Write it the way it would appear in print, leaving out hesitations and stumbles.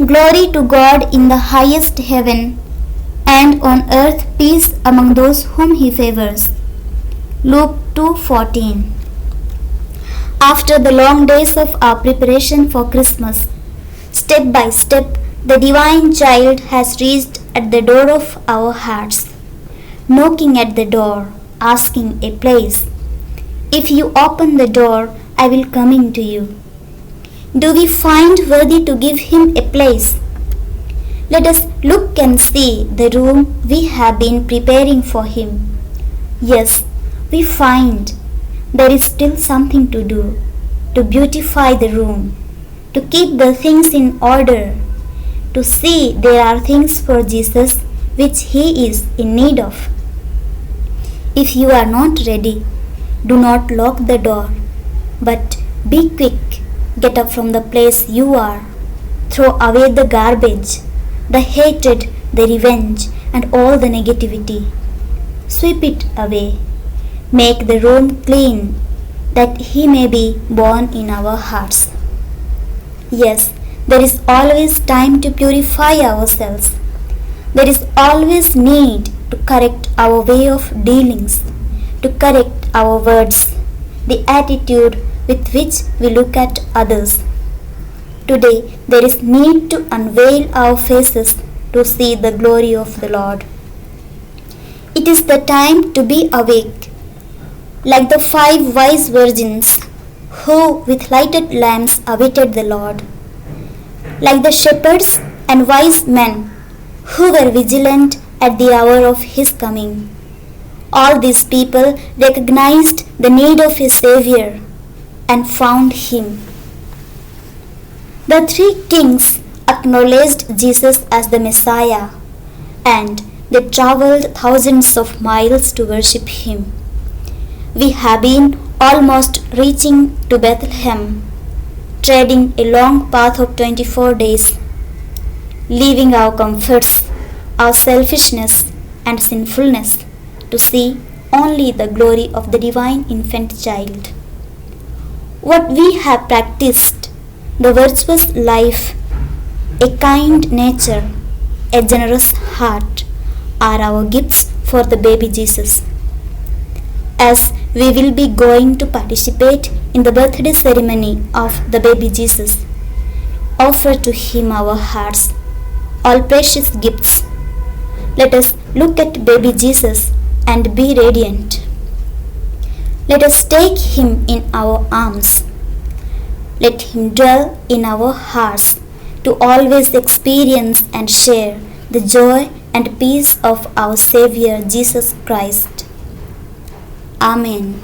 Glory to God in the highest heaven, and on earth peace among those whom He favors. Luke 2:14. After the long days of our preparation for Christmas, step by step, the Divine Child has reached at the door of our hearts, knocking at the door, asking a place. If you open the door, I will come into you. Do we find worthy to give Him a place? Let us look and see the room we have been preparing for Him. Yes, we find there is still something to do, to beautify the room, to keep the things in order, to see there are things for Jesus which He is in need of. If you are not ready, do not lock the door, but be quick. Get up from the place you are. Throw away the garbage, the hatred, the revenge, and all the negativity. Sweep it away. Make the room clean, that He may be born in our hearts. Yes, there is always time to purify ourselves. There is always need to correct our way of dealings, to correct our words, the attitude with which we look at others. Today, there is need to unveil our faces to see the glory of the Lord. It is the time to be awake, like the 5 wise virgins who with lighted lamps awaited the Lord, like the shepherds and wise men who were vigilant at the hour of His coming. All these people recognized the need of a Savior and found Him. The 3 kings acknowledged Jesus as the Messiah, and they traveled thousands of miles to worship Him. We have been almost reaching to Bethlehem, treading a long path of 24 days, leaving our comforts, our selfishness and sinfulness to see only the glory of the divine infant child. What we have practiced, the virtuous life, a kind nature, a generous heart, are our gifts for the baby Jesus. As we will be going to participate in the birthday ceremony of the baby Jesus, offer to Him our hearts, all precious gifts. Let us look at baby Jesus and be radiant. Let us take Him in our arms. Let Him dwell in our hearts to always experience and share the joy and peace of our Savior Jesus Christ. Amen.